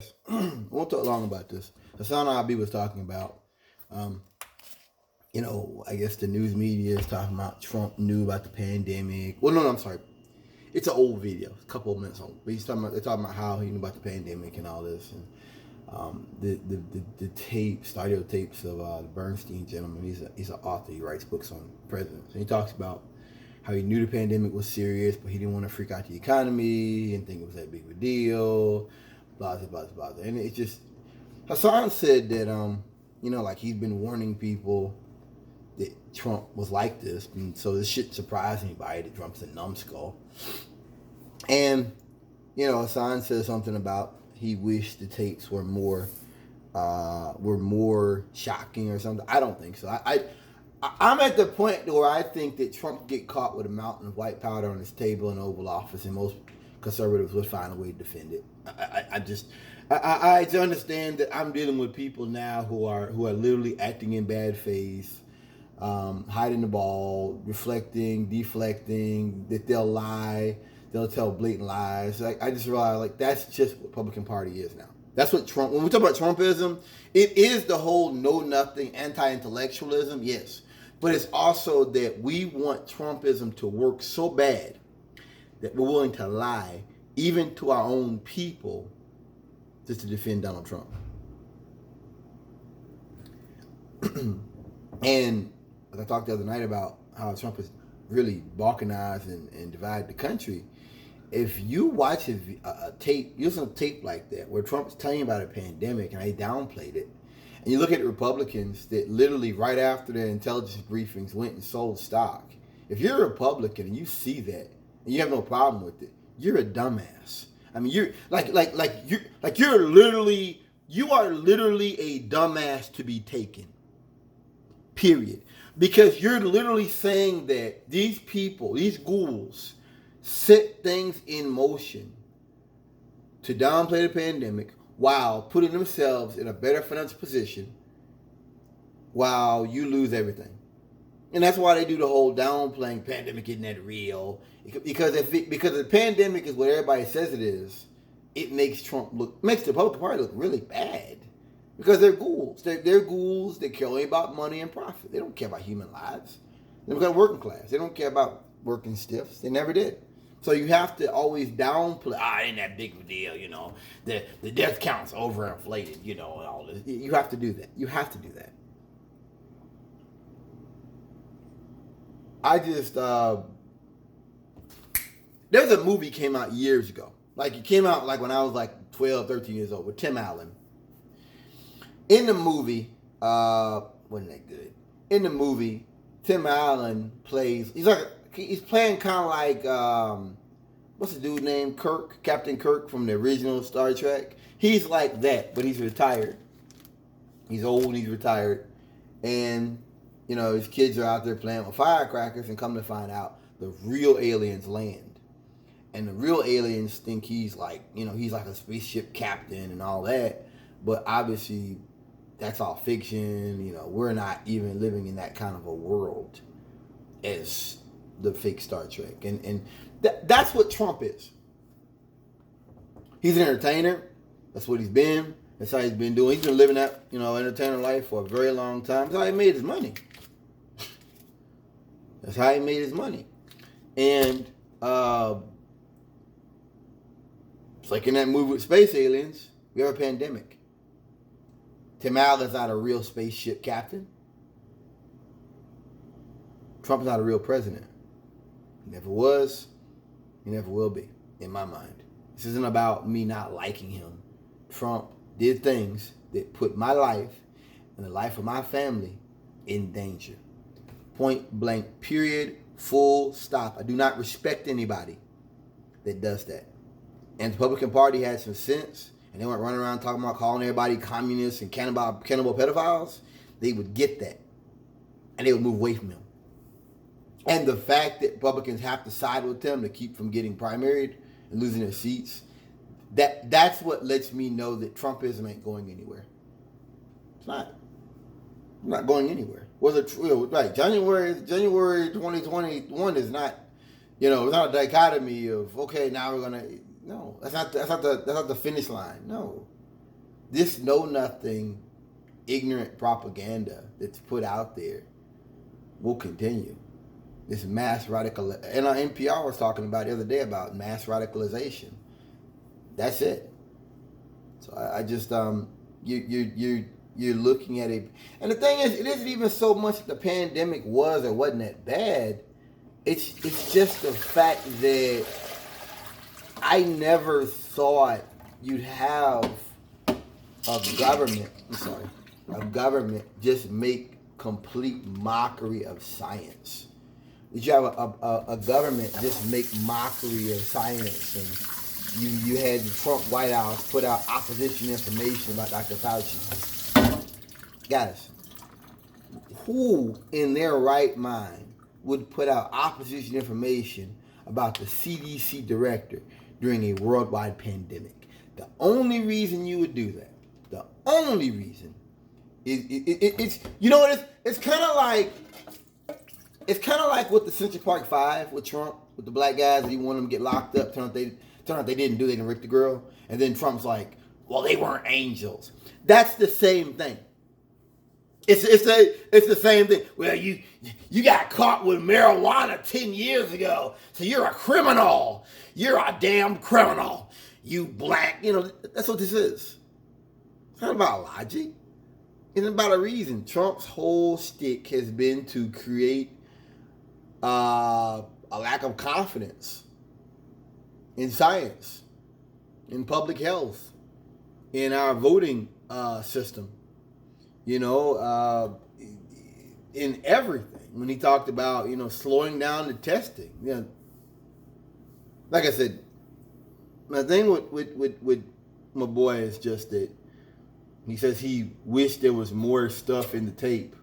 I won't talk long about this. Hassan Abi was talking about, um, I guess the news media is talking about Trump knew about the pandemic. Well, no, I'm sorry. It's an old video, a couple of minutes old. But they're talking about how he knew about the pandemic and all this. And the tapes, the audio tapes of the Bernstein gentleman. He's an author. He writes books on presidents. And he talks about how he knew the pandemic was serious, but he didn't want to freak out the economy. He didn't think it was that big of a deal. Blah, blah, blah, blah. And it's just, Hassan said that, like he's been warning people that Trump was like this. And so this shit surprised anybody that Trump's a numbskull. And, Hassan says something about he wished the tapes were more shocking or something. I don't think so. I'm at the point where I think that Trump get caught with a mountain of white powder on his table in the Oval Office, and most conservatives would find a way to defend it. I understand that I'm dealing with people now who are literally acting in bad faith, hiding the ball, reflecting, deflecting, that they'll lie, they'll tell blatant lies. I just realize that's just what Republican Party is now. That's what Trump. When we talk about Trumpism, it is the whole know nothing, anti-intellectualism, yes, but it's also that we want Trumpism to work so bad that we're willing to lie, even to our own people, just to defend Donald Trump. And as I talked the other night about how Trump has really balkanized and divided the country, if you watch a tape, use a tape like that, where Trump's telling you about a pandemic and they downplayed it, and you look at the Republicans that literally right after their intelligence briefings went and sold stock, if you're a Republican and you see that and you have no problem with it, you're a dumbass. I mean, you're you are literally a dumbass to be taken. Period. Because you're literally saying that these people, these ghouls, set things in motion to downplay the pandemic while putting themselves in a better financial position while you lose everything. And that's why they do the whole downplaying pandemic isn't that real. Because because the pandemic is what everybody says it is, it makes the Republican Party look really bad. Because they're ghouls. They're ghouls that care only about money and profit. They don't care about human lives. They're the working class. They don't care about working stiffs. They never did. So you have to always downplay. Ain't that big of a deal, The death count's overinflated, and all this. You have to do that. You have to do that. I just there's a movie came out years ago. It came out when I was 12, 13 years old with Tim Allen. In the movie, wasn't that good? In the movie, Tim Allen plays. He's playing kind of like what's the dude named Kirk, Captain Kirk from the original Star Trek. He's like that, but he's retired. He's old and he's retired, and his kids are out there playing with firecrackers, and come to find out the real aliens land, and the real aliens think he's like a spaceship captain and all that, but obviously that's all fiction. We're not even living in that kind of a world as the fake Star Trek. And that's what Trump is. He's an entertainer. That's what he's been. That's how he's been doing. He's been living that, entertainer life for a very long time. That's how he made his money. That's how he made his money. And it's like in that movie with space aliens, we have a pandemic. Tim Allen's not a real spaceship captain. Trump's not a real president. He never was. He never will be, in my mind. This isn't about me not liking him. Trump did things that put my life and the life of my family in danger. Point blank, period, full stop. I do not respect anybody that does that. And the Republican Party had some sense, and they weren't running around talking about calling everybody communists and cannibal pedophiles. They would get that, and they would move away from him. And the fact that Republicans have to side with them to keep from getting primaried and losing their seats, that's what lets me know that Trumpism ain't going anywhere. It's not. I'm not going anywhere. Right? January 2021 is not. It's not a dichotomy of okay, now we're gonna. No, that's not the finish line. No, this know nothing, ignorant propaganda that's put out there will continue. This mass radical, and our NPR was talking about the other day about mass radicalization. That's it. So I just you're looking at it, and the thing is, it isn't even so much that the pandemic was or wasn't that bad. It's just the fact that I never thought you'd have a government just make complete mockery of science. Did you have a government just make mockery of science? And you had the Trump White House put out opposition information about Dr. Fauci. Guys, who in their right mind would put out opposition information about the CDC director during a worldwide pandemic? The only reason you would do that, the only reason, it's you know what it's kind of like. It's kind of like with the Central Park Five with Trump, with the black guys that he wanted them to get locked up. Turn out they didn't do. They didn't rape the girl, and then Trump's like, "Well, they weren't angels." That's the same thing. It's the same thing. Well, you got caught with marijuana 10 years ago, so you're a criminal. You're a damn criminal. You black. That's what this is. It's not about logic. It's about a reason. Trump's whole shtick has been to create a lack of confidence in science, in public health, in our voting system, in everything. When he talked about, slowing down the testing. Like I said, my thing with my boy is just that he says he wished there was more stuff in the tape.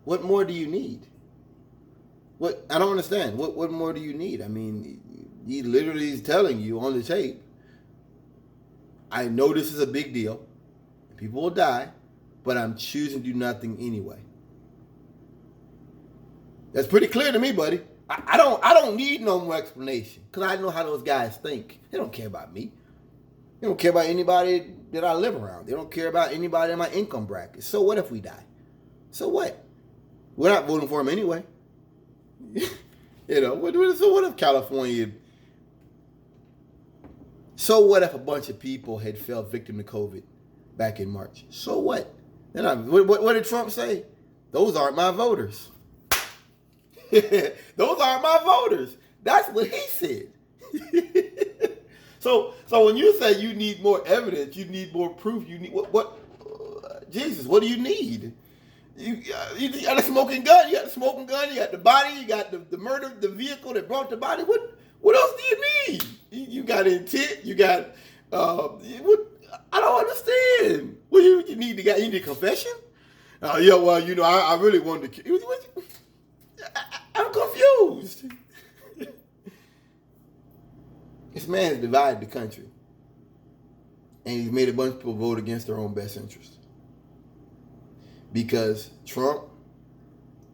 What more do you need? What I don't understand. What more do you need? I mean, he literally is telling you on the tape, I know this is a big deal. People will die, but I'm choosing to do nothing anyway. That's pretty clear to me, buddy. I don't need no more explanation because I know how those guys think. They don't care about me. They don't care about anybody that I live around. They don't care about anybody in my income bracket. So what if we die? So what? We're not voting for him anyway. So what if California... So what if a bunch of people had fell victim to COVID back in March? So what? What did Trump say? Those aren't my voters. Those aren't my voters. That's what he said. So when you say you need more evidence, you need more proof, you need Jesus, what do you need? You got a smoking gun, you got the body, you got the murder, the vehicle that brought the body. What else do you need? You got intent, you got I don't understand. What you need to get? You need a confession? I really wanted to. I'm confused. This man has divided the country, and he's made a bunch of people vote against their own best interest. Because Trump,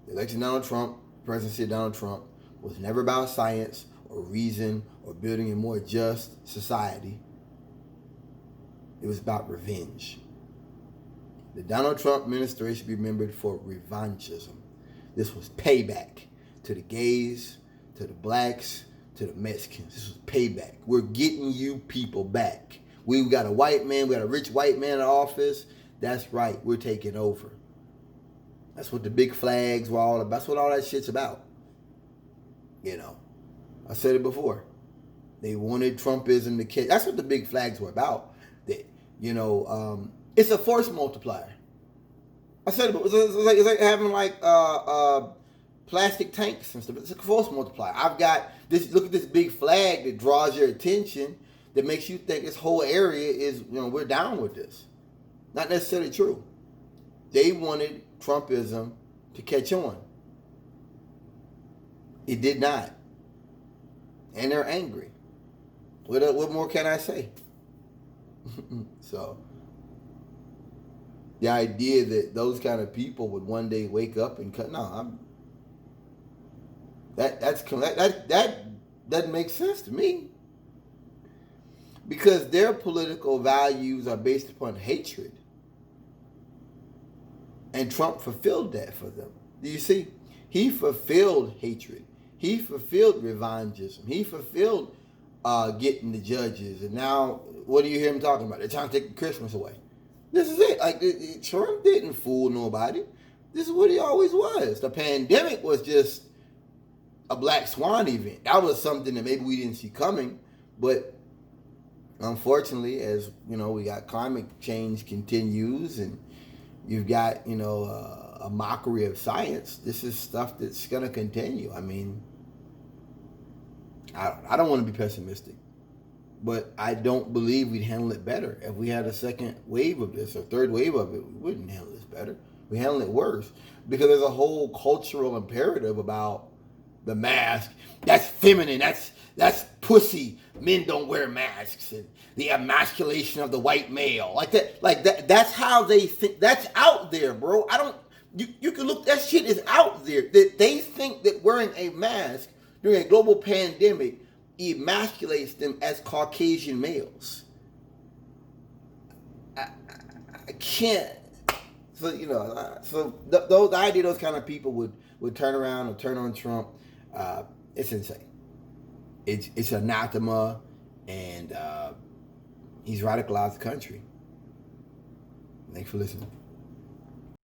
the election of Donald Trump, presidency of Donald Trump, was never about science or reason or building a more just society. It was about revenge. The Donald Trump administration should be remembered for revanchism. This was payback to the gays, to the blacks, to the Mexicans. This was payback. We're getting you people back. We got a white man, we got a rich white man in office. That's right, we're taking over. That's what the big flags were all about. That's what all that shit's about. I said it before. They wanted Trumpism to catch. That's what the big flags were about. That, it's a force multiplier. I said it, it's like having plastic tanks and stuff. It's a force multiplier. I've got this. Look at this big flag that draws your attention, that makes you think this whole area is, we're down with this. Not necessarily true. They wanted Trumpism to catch on. It did not. And they're angry. What more can I say? So, the idea that those kind of people would one day wake up and cut, that doesn't make sense to me. because their political values are based upon hatred. And Trump fulfilled that for them. Do you see? He fulfilled hatred. He fulfilled revangism. He fulfilled getting the judges. And now, what do you hear him talking about? They're trying to take Christmas away. This is it. Like, Trump didn't fool nobody. This is what he always was. The pandemic was just a black swan event. That was something that maybe we didn't see coming. But unfortunately, as you know, we got climate change continues, and you've got, a mockery of science. This is stuff that's going to continue. I mean, I don't want to be pessimistic, but I don't believe we'd handle it better. If we had a second wave of this or third wave of it, we wouldn't handle this better. We handle it worse because there's a whole cultural imperative about the mask. That's feminine. That's pussy. Men don't wear masks, and the emasculation of the white male, like that. That's how they think. That's out there, bro. You can look. That shit is out there. That they think that wearing a mask during a global pandemic emasculates them as Caucasian males. I can't. So the idea those kind of people would turn around or turn on Trump, it's insane. It's anathema, and he's radicalized the country. Thanks for listening.